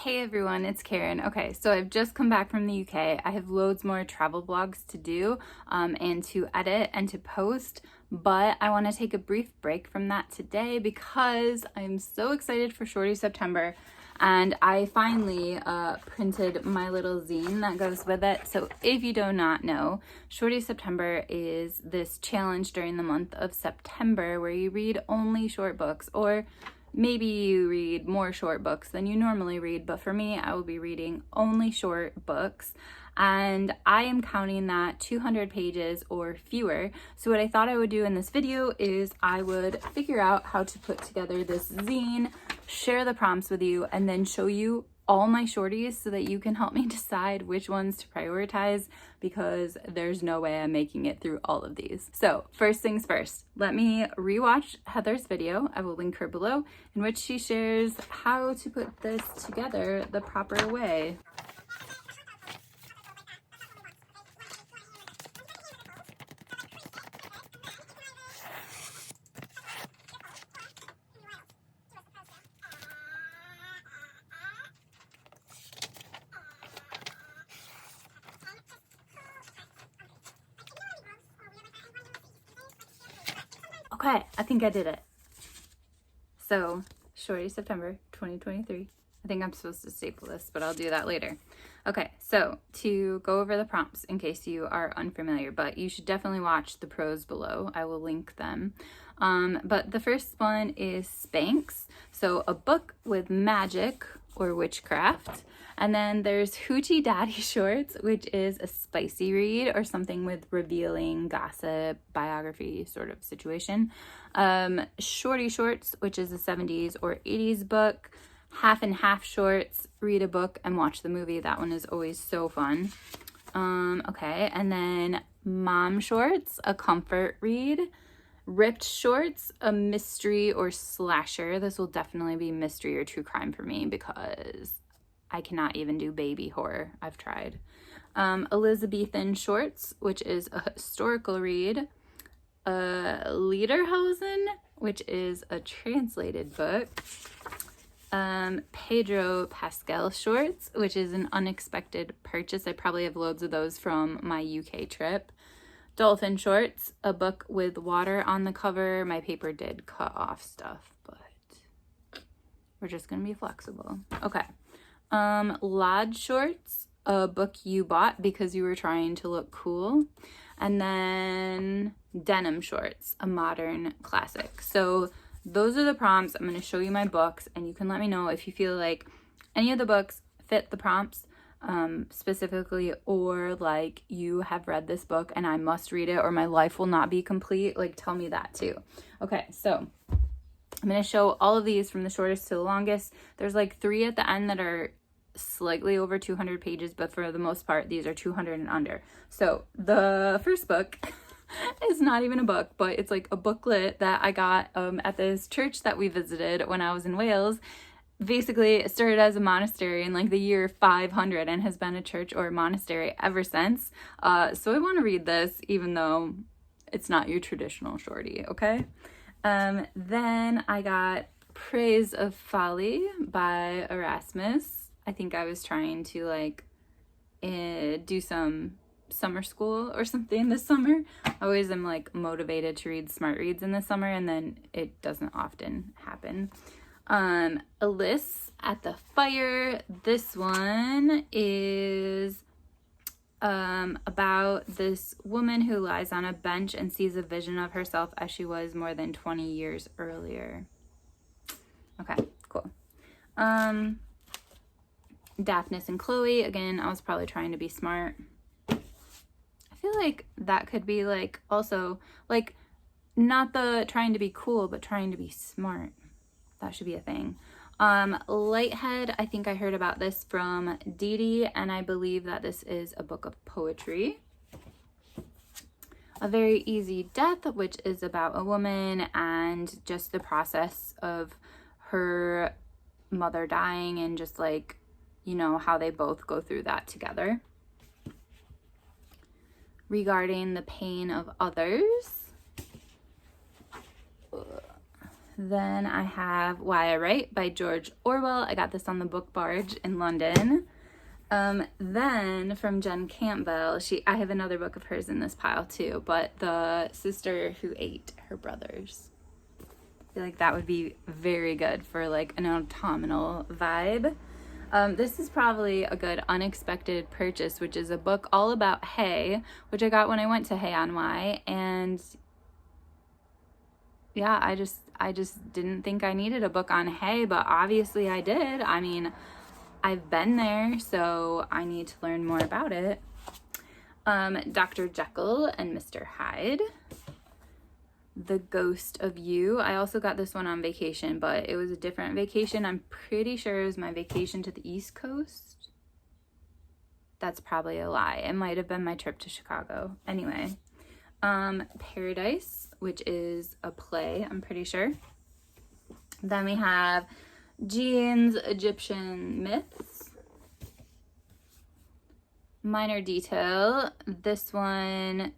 Hey everyone, it's Karen. Okay, so I've just come back from the UK. I have loads more travel vlogs to do and to edit and to post, but I want to take a brief break from that today because I'm so excited for Shorty September, and I finally printed my little zine that goes with it. So if you do not know, Shorty September is this challenge during the month of September where you read only short books, or maybe you read more short books than you normally read, but for me, I will be reading only short books. And I am counting that 200 pages or fewer. So what I thought I would do in this video is I would figure out how to put together this zine, share the prompts with you, and then show you all my shorties so that you can help me decide which ones to prioritize, because there's no way I'm making it through all of these. So first things first, let me rewatch Heather's video. I will link her below, in which she shares how to put this together the proper way. Okay, I think I did it. So, Shorty September 2023. I think I'm supposed to staple this, but I'll do that later. Okay, so to go over the prompts in case you are unfamiliar, but you should definitely watch the pros below. I will link them. But the first one is Spanx. So a book with magic or witchcraft. And then there's Hoochie Daddy Shorts, which is a spicy read or something with revealing gossip, biography sort of situation. Shorty Shorts, which is a 70s or 80s book. Half and Half Shorts, read a book and watch the movie. That one is always so fun. Okay, and then Mom Shorts, a comfort read. Ripped Shorts, a mystery or slasher. This will definitely be mystery or true crime for me because I cannot even do baby horror. I've tried. Elizabethan Shorts, which is a historical read. Lederhosen, which is a translated book. Pedro Pascal Shorts, which is an unexpected purchase. I probably have loads of those from my UK trip. Dolphin Shorts, a book with water on the cover. My paper did cut off stuff, but we're just gonna be flexible. Okay. Lodge Shorts, a book you bought because you were trying to look cool. And then Denim Shorts, a modern classic. So those are the prompts. I'm going to show you my books, and you can let me know if you feel like any of the books fit the prompts specifically, or like you have read this book and I must read it or my life will not be complete. Like, tell me that too. Okay, so I'm going to show all of these from the shortest to the longest. There's like 3 at the end that are slightly over 200 pages, but for the most part, these are 200 and under. So the first book is not even a book, but it's like a booklet that I got at this church that we visited when I was in Wales. Basically, it started as a monastery in like the year 500 and has been a church or a monastery ever since. So I want to read this, even though it's not your traditional shorty, okay? Then I got Praise of Folly by Erasmus. I think I was trying to like do some summer school or something this summer. I always am like motivated to read smart reads in the summer, and then it doesn't often happen. Alyssa at the Fire. This one is about this woman who lies on a bench and sees a vision of herself as she was more than 20 years earlier. Okay, cool. Daphnis and Chloe. Again, I was probably trying to be smart. I feel like that could be like also like not the trying to be cool, but trying to be smart. That should be a thing. Lighthead, I think I heard about this from Dee Dee, and I believe that this is a book of poetry. A Very Easy Death, which is about a woman and just the process of her mother dying and just like, you know, how they both go through that together. Regarding the Pain of Others. Then I have Why I Write by George Orwell. I got this on the Book Barge in London. Then from Jen Campbell, I have another book of hers in this pile too, but The Sister Who Ate Her Brothers. I feel like that would be very good for like an autumnal vibe. This is probably a good unexpected purchase, which is a book all about hay, which I got when I went to Hay on Wye, and yeah, I just didn't think I needed a book on hay, but obviously I did. I mean, I've been there, so I need to learn more about it. Dr. Jekyll and Mr. Hyde. The Ghost of You. I also got this one on vacation, but it was a different vacation. I'm pretty sure it was my vacation to the East Coast. That's probably a lie. It might have been my trip to Chicago. Anyway, Paradise, which is a play, I'm pretty sure. Then we have Jean's Egyptian Myths. Minor Detail. This one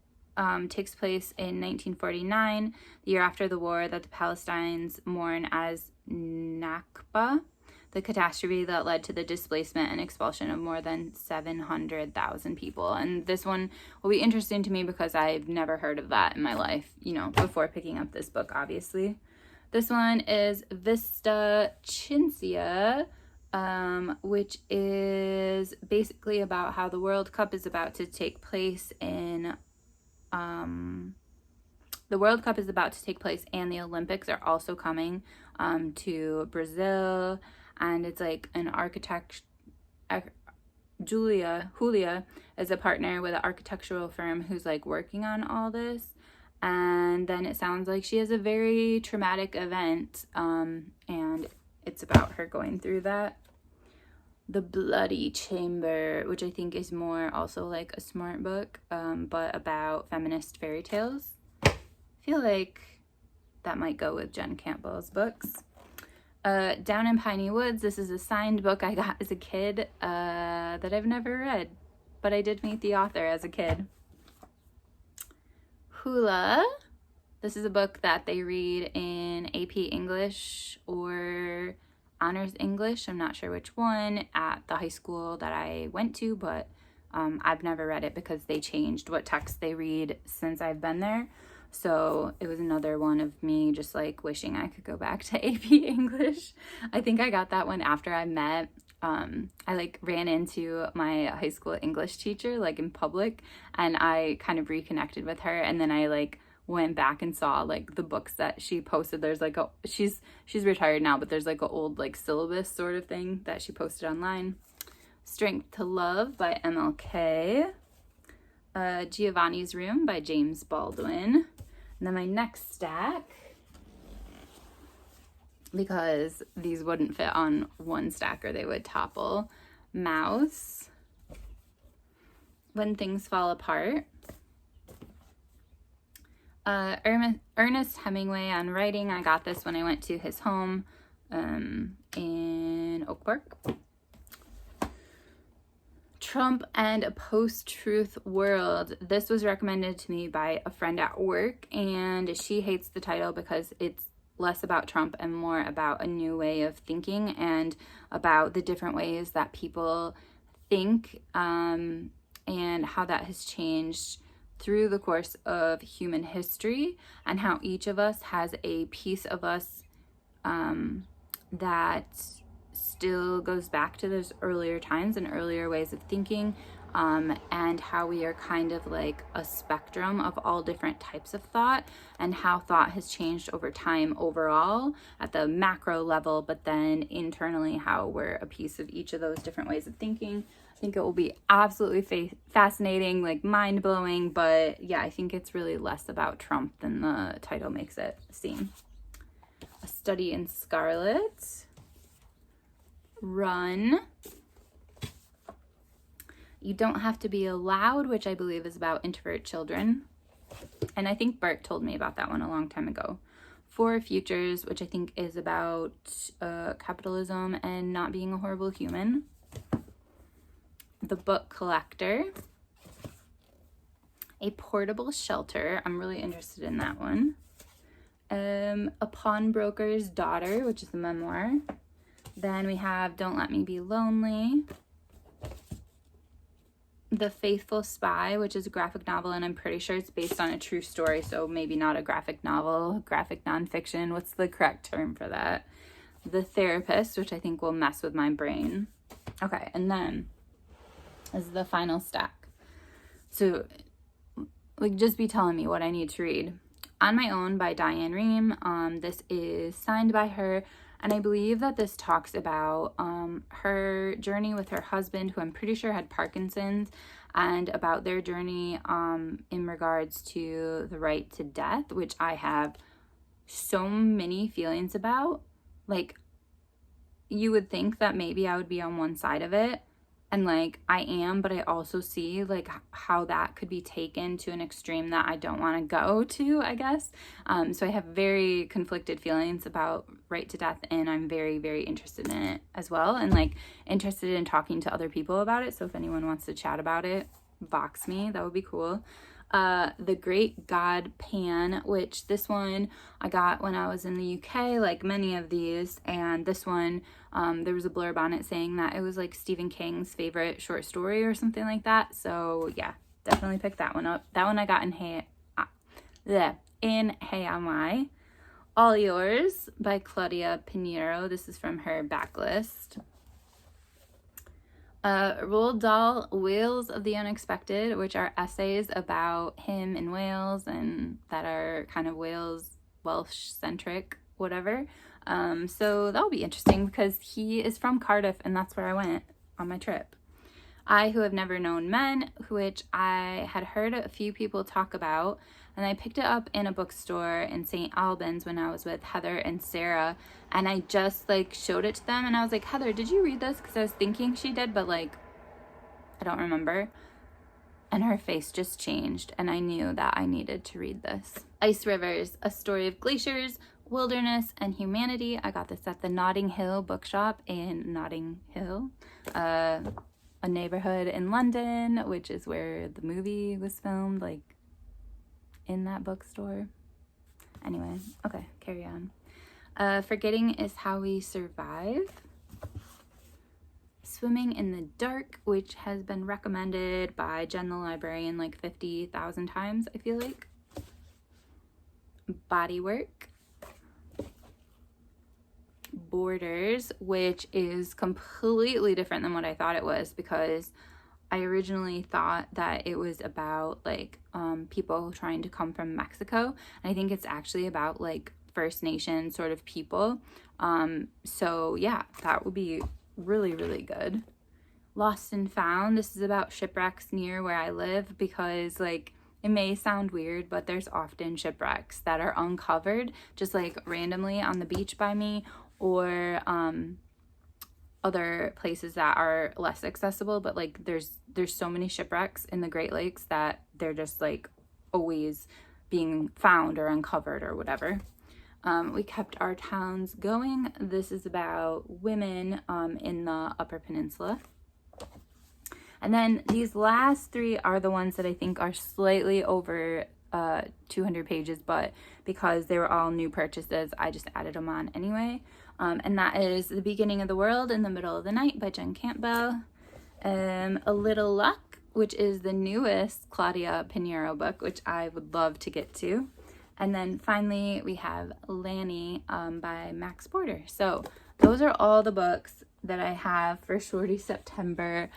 takes place in 1949, the year after the war that the Palestinians mourn as Nakba, the catastrophe that led to the displacement and expulsion of more than 700,000 people. And this one will be interesting to me because I've never heard of that in my life, you know, before picking up this book, obviously. This one is Vista Cincia, which is basically about how the World Cup is about to take place and the Olympics are also coming to Brazil, and it's like an architect. Julia is a partner with an architectural firm who's like working on all this. And then it sounds like she has a very traumatic event, and it's about her going through that. The Bloody Chamber, which I think is more also like a smart book, but about feminist fairy tales. I feel like that might go with Jen Campbell's books. Down in Piney Woods, this is a signed book I got as a kid that I've never read, but I did meet the author as a kid. Hula. This is a book that they read in AP English or Honors English, I'm not sure which one, at the high school that I went to, but I've never read it because they changed what text they read since I've been there. So it was another one of me just like wishing I could go back to AP English. I think I got that one after I met. I like ran into my high school English teacher like in public, and I kind of reconnected with her, and then I like went back and saw like the books that she posted. There's like she's retired now, but there's like an old like syllabus sort of thing that she posted online. Strength to Love by MLK. Giovanni's Room by James Baldwin. And then my next stack, because these wouldn't fit on one stack or they would topple. Mouse. When Things Fall Apart. Ernest Hemingway on writing. I got this when I went to his home in Oak Park. Trump and a Post-Truth World. This was recommended to me by a friend at work, and she hates the title because it's less about Trump and more about a new way of thinking and about the different ways that people think and how that has changed through the course of human history, and how each of us has a piece of us that still goes back to those earlier times and earlier ways of thinking, and how we are kind of like a spectrum of all different types of thought, and how thought has changed over time overall at the macro level, but then internally how we're a piece of each of those different ways of thinking. I think it will be absolutely fascinating, like mind-blowing, but yeah, I think it's really less about Trump than the title makes it seem. A Study in Scarlet. Run. You Don't Have to Be Allowed, which I believe is about introvert children. And I think Bart told me about that one a long time ago. Four Futures, which I think is about capitalism and not being a horrible human. The Book Collector. A Portable Shelter. I'm really interested in that one. A Pawnbroker's Daughter, which is a memoir. Then we have Don't Let Me Be Lonely. The Faithful Spy, which is a graphic novel, and I'm pretty sure it's based on a true story, so maybe not a graphic novel, graphic nonfiction. What's the correct term for that? The Therapist, which I think will mess with my brain. Okay, and then is the final stack. So, like, just be telling me what I need to read. On My Own by Diane Rehm. This is signed by her, and I believe that this talks about her journey with her husband, who I'm pretty sure had Parkinson's, and about their journey in regards to the right to death, which I have so many feelings about. Like, you would think that maybe I would be on one side of it, and like I am, but I also see like how that could be taken to an extreme that I don't want to go to, I guess. So I have very conflicted feelings about right to death, and I'm very, very interested in it as well, and like interested in talking to other people about it. So if anyone wants to chat about it, Vox me, that would be cool. The Great God Pan, which this one I got when I was in the UK, like many of these, and this one there was a blurb on it saying that it was like Stephen King's favorite short story or something like that. So yeah, definitely pick that one up. That one I got in Hey Am I. All Yours by Claudia Pinheiro. This is from her backlist. Roald Dahl, Whales of the Unexpected, which are essays about him in Wales and that are kind of Welsh-centric, whatever. So that'll be interesting because he is from Cardiff, and that's where I went on my trip. I Who Have Never Known Men, which I had heard a few people talk about, and I picked it up in a bookstore in St. Albans when I was with Heather and Sarah, and I just like showed it to them, and I was like, Heather, did you read this? Because I was thinking she did, but like I don't remember. And her face just changed, and I knew that I needed to read this. Ice Rivers, A Story of Glaciers, Wilderness, and Humanity. I got this at the Notting Hill bookshop in Notting Hill, a neighborhood in London, which is where the movie was filmed, like in that bookstore. Anyway, okay, carry on. Forgetting Is How We Survive. Swimming in the Dark, which has been recommended by Jen the librarian like 50,000 times, I feel like. Bodywork. Borders, which is completely different than what I thought it was, because I originally thought that it was about like people trying to come from Mexico, and I think it's actually about like First Nation sort of people. So yeah, that would be really, really good. Lost and Found. This is about shipwrecks near where I live, because like it may sound weird, but there's often shipwrecks that are uncovered just like randomly on the beach by me, or other places that are less accessible, but like there's so many shipwrecks in the Great Lakes that they're just like always being found or uncovered or whatever. We Kept Our Towns Going. This is about women in the Upper Peninsula. And then these last three are the ones that I think are slightly over 200 pages, but because they were all new purchases, I just added them on anyway. And that is The Beginning of the World in the Middle of the Night by Jen Campbell. A Little Luck, which is the newest Claudia Pinheiro book, which I would love to get to. And then finally we have Lanny by Max Porter. So those are all the books that I have for Shorty September.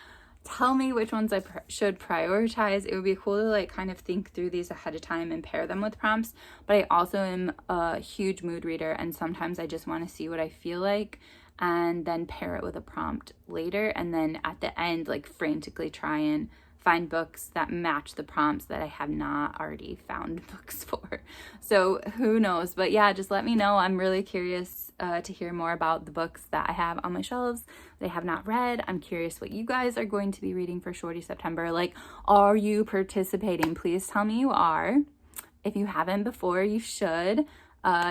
Tell me which ones I should prioritize. It would be cool to like kind of think through these ahead of time and pair them with prompts. But I also am a huge mood reader, and sometimes I just want to see what I feel like and then pair it with a prompt later, and then at the end like frantically try and find books that match the prompts that I have not already found books for. So who knows? But yeah, just let me know. I'm really curious to hear more about the books that I have on my shelves that I have not read. I'm curious what you guys are going to be reading for Shorty September. Like, are you participating? Please tell me you are. If you haven't before, you should.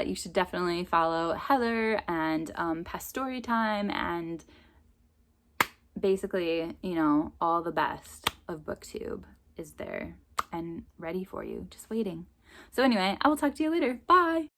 You should definitely follow Heather and Past Storytime, and basically, you know, all the best of BookTube is there and ready for you, just waiting. So anyway, I will talk to you later. Bye!